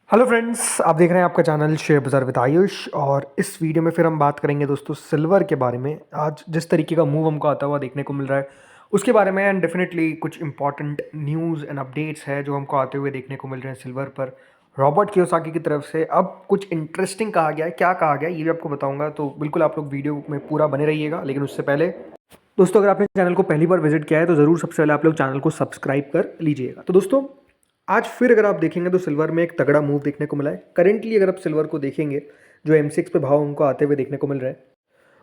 Hello friends, आप देख रहे हैं आपका चैनल शेयर बाज़ार विद आयुष। और इस वीडियो में फिर हम बात करेंगे दोस्तों सिल्वर के बारे में। आज जिस तरीके का मूव हमको आता हुआ देखने को मिल रहा है उसके बारे में, एंड डेफिनेटली कुछ इंपॉर्टेंट न्यूज़ एंड अपडेट्स है जो हमको आते हुए देखने को मिल रहे हैं सिल्वर पर। रॉबर्ट कियोसाकी की तरफ से अब कुछ इंटरेस्टिंग कहा गया है, क्या कहा गया है ये भी आपको बताऊंगा, तो बिल्कुल आप लोग वीडियो में पूरा बने रहिएगा। लेकिन उससे पहले दोस्तों, अगर आपने चैनल को पहली बार विजिट किया है तो ज़रूर सबसे पहले आप लोग चैनल को सब्सक्राइब कर लीजिएगा। तो दोस्तों, आज फिर अगर आप देखेंगे तो सिल्वर में एक तगड़ा मूव देखने को मिला है। करेंटली अगर आप सिल्वर को देखेंगे, जो M6 पे भाव हमको आते हुए देखने को मिल रहा है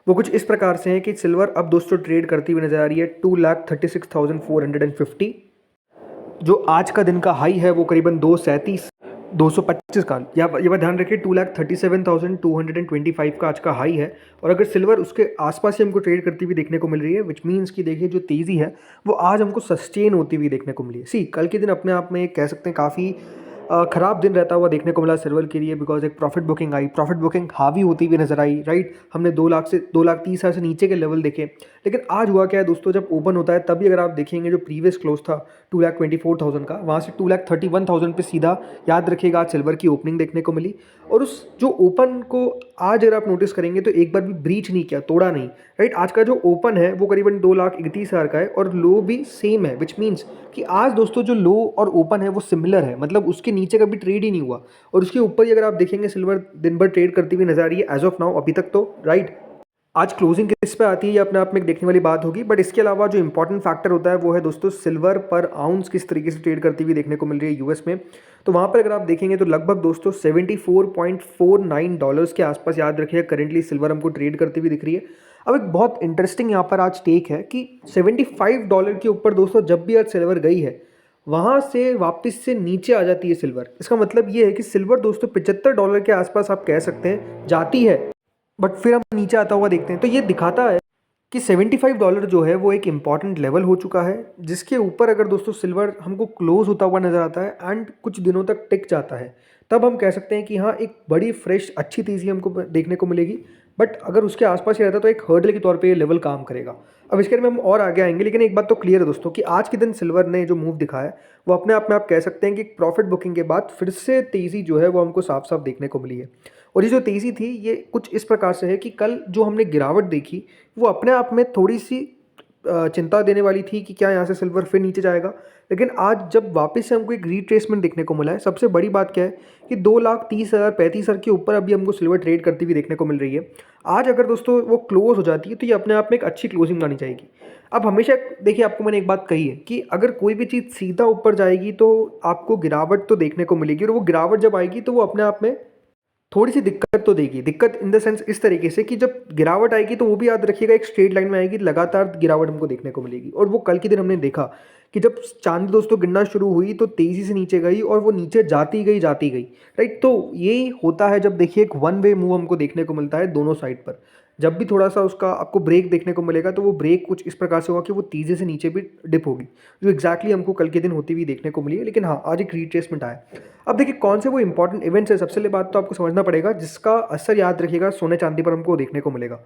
वो कुछ इस प्रकार से है कि सिल्वर अब दोस्तों ट्रेड करती हुई नजर आ रही है 2,36,450। जो आज का दिन का हाई है वो करीबन 225 का, या ये बात ध्यान रखिए, 2,37,225 का आज का हाई है। और अगर सिल्वर उसके आसपास ही हमको ट्रेड करती हुई देखने को मिल रही है, विच मीन्स कि देखिए जो तेज़ी है वो आज हमको सस्टेन होती हुई देखने को मिली है। सी, कल के दिन अपने आप में कह सकते हैं काफ़ी खराब दिन रहता हुआ देखने को मिला सिल्वर के लिए, बिकॉज एक प्रॉफिट बुकिंग आई, प्रॉफिट बुकिंग हावी होती हुई नजर आई, राइट। हमने 2,30,000 से नीचे के लेवल देखे। लेकिन आज हुआ क्या है दोस्तों, जब ओपन होता है तभी अगर आप देखेंगे जो प्रीवियस क्लोज था 2,24,000 का, वहाँ से 2,31,000 पे सीधा, याद रखिएगा, आज सिल्वर की ओपनिंग देखने को मिली। और उस जो ओपन को आज अगर आप नोटिस करेंगे तो एक बार भी ब्रीच नहीं किया, तोड़ा नहीं, राइट। आज का जो ओपन है वो करीबन 2,31,000 का है और लो भी सेम है, विच मीन्स कि आज दोस्तों जो लो और ओपन है वो सिमिलर है, मतलब उसके नीचे कभी ट्रेड ही नहीं हुआ। और उसके ऊपर ही अगर आप देखेंगे सिल्वर दिन भर ट्रेड करती हुई नजर आ रही है एज ऑफ नाउ, अभी तक तो, राइट। आज क्लोजिंग किस पे आती है ये अपने आप में एक देखने वाली बात होगी, बट इसके अलावा जो इंपॉर्टेंट फैक्टर होता है वो है दोस्तों सिल्वर पर आउंस किस तरीके से ट्रेड करती हुई देखने को मिल रही है यूएस में। तो वहाँ पर अगर आप देखेंगे तो लगभग दोस्तों $74.49 के आसपास, याद रखिए, करेंटली सिल्वर हमको ट्रेड करती हुई दिख रही है। अब एक बहुत इंटरेस्टिंग यहाँ पर आज टेक है कि $75 के ऊपर दोस्तों जब भी आज सिल्वर गई है वहाँ से वापस से नीचे आ जाती है सिल्वर। इसका मतलब ये है कि सिल्वर दोस्तों $75 के आसपास आप कह सकते हैं जाती है, बट फिर हम नीचे आता हुआ देखते हैं। तो ये दिखाता है कि $75 जो है वो एक इंपॉर्टेंट लेवल हो चुका है, जिसके ऊपर अगर दोस्तों सिल्वर हमको क्लोज होता हुआ नजर आता है एंड कुछ दिनों तक टिक जाता है, तब हम कह सकते हैं कि हाँ, एक बड़ी फ्रेश अच्छी तेज़ी हमको देखने को मिलेगी। बट अगर उसके आसपास ही रहता तो एक हर्डल के तौर पे ये लेवल काम करेगा। अब इसके बारे में हम और आगे आएंगे, लेकिन एक बात तो क्लियर है दोस्तों कि आज के दिन सिल्वर ने जो मूव दिखाया है वो अपने आप में आप कह सकते हैं कि प्रॉफिट बुकिंग के बाद फिर से तेज़ी जो है वो हमको साफ साफ देखने को मिली है। और ये जो तेज़ी थी ये कुछ इस प्रकार से है कि कल जो हमने गिरावट देखी वो अपने आप में थोड़ी सी चिंता देने वाली थी कि क्या यहाँ से सिल्वर फिर नीचे जाएगा। लेकिन आज जब वापस से हमको एक रिट्रेसमेंट देखने को मिला है, सबसे बड़ी बात क्या है कि 2,30,000 35,000 के ऊपर अभी हमको सिल्वर ट्रेड करती हुई देखने को मिल रही है। आज अगर दोस्तों वो क्लोज हो जाती है तो ये अपने आप में एक अच्छी क्लोजिंग मानी जाएगी। अब हमेशा देखिए, आपको मैंने एक बात कही है कि अगर कोई भी चीज़ सीधा ऊपर जाएगी तो आपको गिरावट तो देखने को मिलेगी, और वो गिरावट जब आएगी तो वो अपने आप में थोड़ी सी दिक्कत तो देगी। दिक्कत इन द सेंस इस तरीके से कि जब गिरावट आएगी तो वो भी याद रखिएगा एक स्ट्रेट लाइन में आएगी, लगातार गिरावट हमको देखने को मिलेगी। और वो कल के दिन हमने देखा कि जब चांदी दोस्तों गिरना शुरू हुई तो तेज़ी से नीचे गई और वो नीचे जाती गई, राइट। तो यही होता है जब देखिए एक वन वे मूव हमको देखने को मिलता है दोनों साइड पर। जब भी थोड़ा सा उसका आपको ब्रेक देखने को मिलेगा तो वो ब्रेक कुछ इस प्रकार से होगा कि वो तेज़ी से नीचे भी डिप होगी, जो एग्जैक्टली हमको कल के दिन होती हुई देखने को मिली है। लेकिन हाँ, आज एक रिट्रेसमेंट आया। अब देखिए कौन से वो इंपॉर्टेंट इवेंट्स है, सबसे पहले बात तो आपको समझना पड़ेगा जिसका असर, याद रखिएगा, सोने चांदी पर हमको देखने को मिलेगा।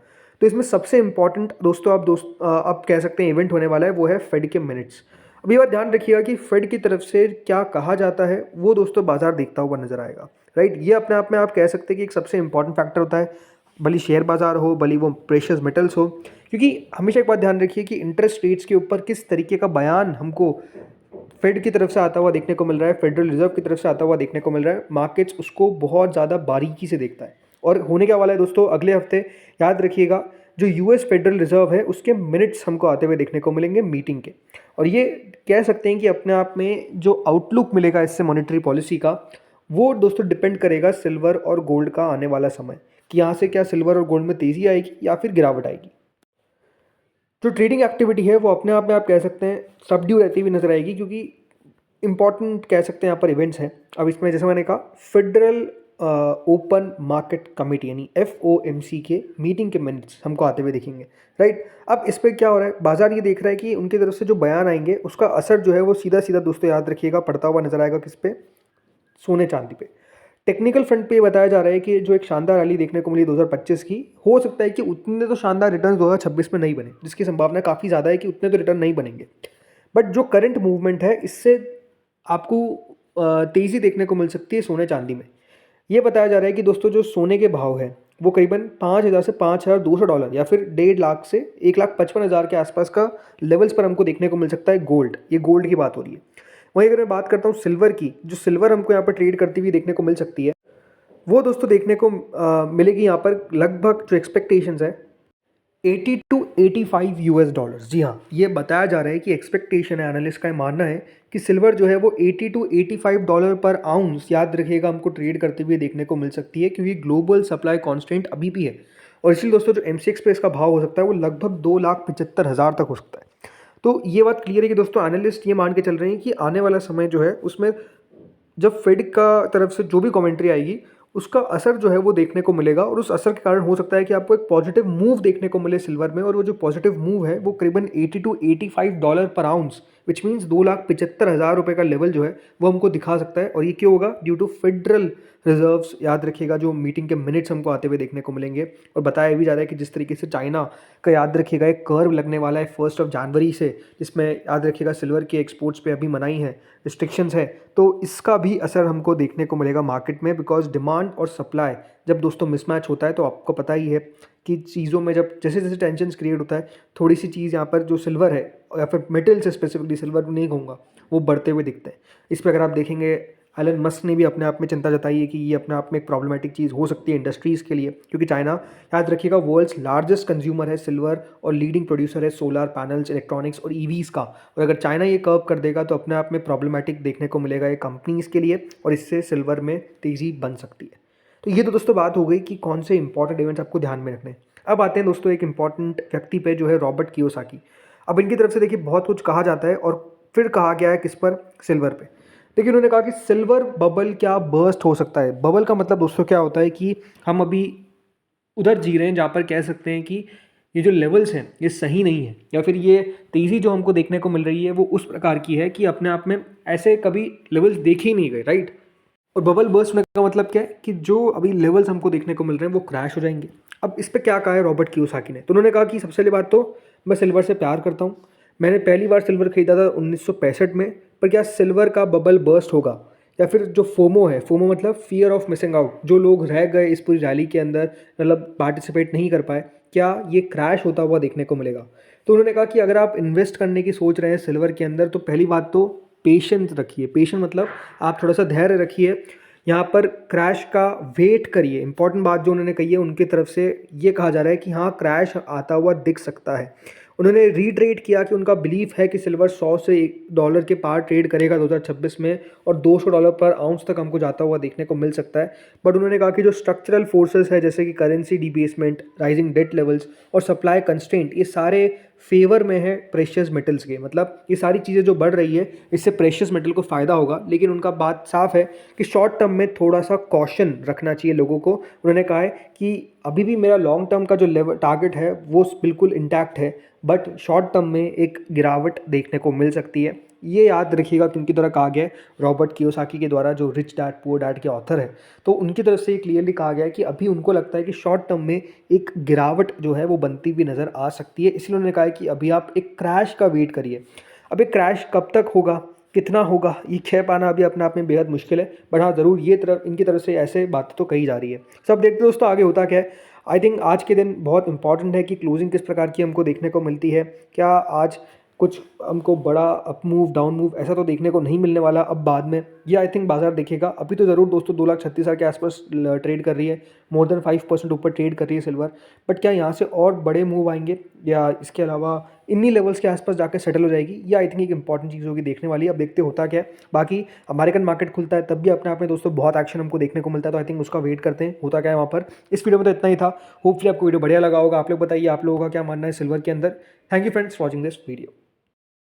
तो इसमें सबसे इंपॉर्टेंट दोस्तों आप कह सकते हैं इवेंट होने वाला है वो है फेड के मिनट्स। अब ये बात ध्यान रखिएगा कि फेड की तरफ से क्या कहा जाता है वो दोस्तों बाजार देखता हुआ नजर आएगा, राइट। ये अपने आप में आप कह सकते हैं कि एक सबसे इंपॉर्टेंट फैक्टर होता है, भली शेयर बाजार हो, भली वो प्रेशियस मेटल्स हो। क्योंकि हमेशा एक बात ध्यान रखिए कि इंटरेस्ट रेट्स के ऊपर किस तरीके का बयान हमको फेड की तरफ से आता हुआ देखने को मिल रहा है, फेडरल रिजर्व की तरफ से आता हुआ देखने को मिल रहा है, मार्केट्स उसको बहुत ज़्यादा बारीकी से देखता है। और होने क्या वाला है दोस्तों अगले हफ्ते, याद रखिएगा, जो यूएस फेडरल रिजर्व है उसके मिनट्स हमको आते हुए देखने को मिलेंगे मीटिंग के। और ये कह सकते हैं कि अपने आप में जो आउटलुक मिलेगा इससे मॉनेटरी पॉलिसी का, वो दोस्तों डिपेंड करेगा सिल्वर और गोल्ड का आने वाला समय, कि यहाँ से क्या सिल्वर और गोल्ड में तेज़ी आएगी या फिर गिरावट आएगी। जो ट्रेडिंग एक्टिविटी है वो अपने आप में आप कह सकते हैं सबड्यू रहती हुई नजर आएगी, क्योंकि इंपॉर्टेंट कह सकते हैं यहाँ पर इवेंट्स हैं। अब इसमें जैसे मैंने कहा, फेडरल ओपन मार्केट कमेटी यानी FOMC के मीटिंग के मिनट्स हमको आते हुए दिखेंगे, राइट। अब इस पर क्या हो रहा है, बाजार ये देख रहा है कि उनकी तरफ से जो बयान आएंगे उसका असर जो है वो सीधा सीधा दोस्तों, याद रखिएगा, पड़ता हुआ नजर आएगा किस पे, सोने चांदी पे। टेक्निकल फ्रंट पे ये बताया जा रहा है कि जो एक शानदार रैली देखने को मिली 2025 की, हो सकता है कि उतने तो शानदार रिटर्न 2026 में नहीं बने, जिसकी संभावना काफ़ी ज़्यादा है कि उतने तो रिटर्न नहीं बनेंगे। बट जो करंट मूवमेंट है इससे आपको तेज़ी देखने को मिल सकती है सोने चांदी में। ये बताया जा रहा है कि दोस्तों जो सोने के भाव है वो करीबन 5,000 से $5,200 या फिर 1.5 लाख से 1,55,000 के आसपास का लेवल्स पर हमको देखने को मिल सकता है गोल्ड। ये गोल्ड की बात हो रही है। वहीं अगर मैं बात करता हूँ सिल्वर की, जो सिल्वर हमको यहाँ पर ट्रेड करती हुई देखने को मिल सकती है, वो दोस्तों देखने को मिलेगी यहाँ पर लगभग जो एक्सपेक्टेशंस है 80 टू 85 यूएस डॉलर्स। जी हाँ, ये बताया जा रहा है कि एक्सपेक्टेशन है, एनालिस्ट का मानना है कि सिल्वर जो है वो 80 टू 85 डॉलर पर आउंस, याद रखिएगा, हमको ट्रेड करते हुए देखने को मिल सकती है, क्योंकि ग्लोबल सप्लाई कांस्टेंट अभी भी है। और इसलिए दोस्तों जो एमसीएक्स पे इसका भाव हो सकता है वो लगभग 2,75,000 तक हो सकता है। तो ये बात क्लियर है कि दोस्तों एनालिस्ट ये मान के चल रहे हैं कि आने वाला समय जो है उसमें जब फेड का तरफ से जो भी कमेंट्री आएगी उसका असर जो है वो देखने को मिलेगा, और उस असर के कारण हो सकता है कि आपको एक पॉजिटिव मूव देखने को मिले सिल्वर में। और वो जो पॉजिटिव मूव है वो करीबन 80 टू 85 डॉलर पर आउंस, विच मीन्स 2,75,000 रुपये का लेवल जो है वो हमको दिखा सकता है। और ये क्यों होगा? Due to federal reserves. याद रखिएगा जो मीटिंग के मिनट्स हमको आते हुए देखने को मिलेंगे। और बताया भी जा रहा है कि जिस तरीके से चाइना का, याद रखिएगा, एक कर्व लगने वाला है 1 जनवरी से, जिसमें याद रखिएगा सिल्वर के एक्सपोर्ट्स पे अभी मनाही है, रिस्ट्रिक्शंस है, तो इसका भी असर हमको देखने को मिलेगा मार्केट में। बिकॉज डिमांड और सप्लाई जब दोस्तों मिसमैच होता है तो आपको पता ही है कि चीज़ों में जब जैसे जैसे टेंशन क्रिएट होता है, थोड़ी सी चीज़ यहाँ पर जो सिल्वर है या फिर मेटल से स्पेसिफिकली, सिल्वर नहीं कहूँगा, वो बढ़ते हुए दिखते हैं। इस पर अगर आप देखेंगे एलन मस्क ने भी अपने आप में चिंता जताई है कि ये अपने आप में एक प्रॉब्लमेटिक चीज़ हो सकती है इंडस्ट्रीज़ के लिए, क्योंकि चाइना, याद रखिएगा, वर्ल्ड्स लार्जेस्ट कंज्यूमर है सिल्वर और लीडिंग प्रोड्यूसर है सोलर पैनल्स, इलेक्ट्रॉनिक्स और ईवीज़ का। और अगर चाइना ये कर्व कर देगा तो अपने आप में प्रॉब्लमेटिक देखने को मिलेगा ये कंपनीज़ के लिए, और इससे सिल्वर में तेज़ी बन सकती है। तो ये तो दोस्तों बात हो गई कि कौन से इंपॉर्टेंट इवेंट्स आपको ध्यान में रखने हैं। अब आते हैं दोस्तों एक इंपॉर्टेंट व्यक्ति पे, जो है रॉबर्ट कियोसाकी। अब इनकी तरफ से देखिए बहुत कुछ कहा जाता है और फिर कहा गया है किस पर? सिल्वर पे। देखिए उन्होंने कहा कि सिल्वर बबल क्या बर्स्ट हो सकता है। बबल का मतलब दोस्तों क्या होता है कि हम अभी उधर जी रहे हैं जहाँ पर कह सकते हैं कि ये जो लेवल्स हैं ये सही नहीं है, या फिर ये तेज़ी जो हमको देखने को मिल रही है वो उस प्रकार की है कि अपने आप में ऐसे कभी लेवल्स देखे ही नहीं गए, राइट। और बबल बर्स्ट होने का मतलब क्या है कि जो अभी लेवल्स हमको देखने को मिल रहे हैं वो क्रैश हो जाएंगे। अब इस पर क्या कहा है रॉबर्ट कियोसाकी ने? तो उन्होंने कहा कि सबसे पहली बात तो मैं सिल्वर से प्यार करता हूँ। मैंने पहली बार सिल्वर खरीदा था 1965 में। पर क्या सिल्वर का बबल बर्स्ट होगा? या फिर जो फोमो है, फोमो मतलब फियर ऑफ मिसिंग आउट, जो लोग रह गए इस पूरी रैली के अंदर, मतलब पार्टिसिपेट नहीं कर पाए, क्या ये क्रैश होता हुआ देखने को मिलेगा? तो उन्होंने कहा कि अगर आप इन्वेस्ट करने की सोच रहे हैं सिल्वर के अंदर तो पहली बात तो पेशेंस रखिए। पेशेंस मतलब आप थोड़ा सा धैर्य रखिए, यहाँ पर क्रैश का वेट करिए। इंपॉर्टेंट बात जो उन्होंने कही है उनकी तरफ से ये कहा जा रहा है कि हाँ, क्रैश आता हुआ दिख सकता है। उन्होंने रीट्रेड किया कि उनका बिलीफ है कि सिल्वर 100 से $1 के पार ट्रेड करेगा 2026 में, और $200 पर आउंस तक हमको जाता हुआ देखने को मिल सकता है। बट उन्होंने कहा कि जो स्ट्रक्चरल फोर्सेस है, जैसे कि करेंसी डिबेसमेंट, राइजिंग डेट लेवल्स और सप्लाई कंस्ट्रेंट, ये सारे फेवर में है प्रेशियस मेटल्स के। मतलब ये सारी चीज़ें जो बढ़ रही है इससे प्रेशियस मेटल को फ़ायदा होगा। लेकिन उनका बात साफ है कि शॉर्ट टर्म में थोड़ा सा कॉशन रखना चाहिए लोगों को। उन्होंने कहा है कि अभी भी मेरा लॉन्ग टर्म का जो लेवल टारगेट है वो बिल्कुल इंटैक्ट है, बट शॉर्ट टर्म में एक गिरावट देखने को मिल सकती है। ये याद रखिएगा कि उनकी तरह कहा गया है रॉबर्ट कियोसाकी के द्वारा, जो रिच डैड पुअर डैड के ऑथर है। तो उनकी तरफ से क्लियरली कहा गया है कि अभी उनको लगता है कि शॉर्ट टर्म में एक गिरावट जो है वो बनती हुई नज़र आ सकती है। इसलिए उन्होंने कहा है कि अभी आप एक क्रैश का वेट करिए। अब एक क्रैश कब तक होगा, कितना होगा, ये कह पाना अभी अपने आप में बेहद मुश्किल है। बट हाँ, ज़रूर ये तरफ इनकी तरफ से ऐसे बातें तो कही जा रही है। सब देखते दोस्तों आगे होता क्या है। आई थिंक आज के दिन बहुत इंपॉर्टेंट है कि क्लोजिंग किस प्रकार की हमको देखने को मिलती है। क्या आज कुछ हमको बड़ा अप मूव डाउन मूव ऐसा तो देखने को नहीं मिलने वाला अब बाद में, ये आई थिंक बाजार देखेगा। अभी तो ज़रूर दोस्तों 2,36,000 के आसपास ट्रेड कर रही है, मोर देन 5% ऊपर ट्रेड कर रही है सिल्वर। बट क्या यहाँ से और बड़े मूव आएंगे या इसके अलावा इन्हीं लेवल्स के आसपास जाकर सेटल हो जाएगी? ये आई थिंक एक इंपॉर्टेंट चीज़ होगी देखने वाली। अब देखते होता क्या है। बाकी अमेरिकन मार्केट खुलता है तब भी अपने आप में दोस्तों बहुत एक्शन हमको देखने को मिलता है, तो आई थिंक उसका वेट करते हैं होता क्या है वहाँ पर। इस वीडियो में तो इतना ही था। होपफुली आपको वीडियो बढ़िया लगा होगा। आप लोग बताइए आप लोगों का क्या मानना है सिल्वर के अंदर। Thank you friends watching this video.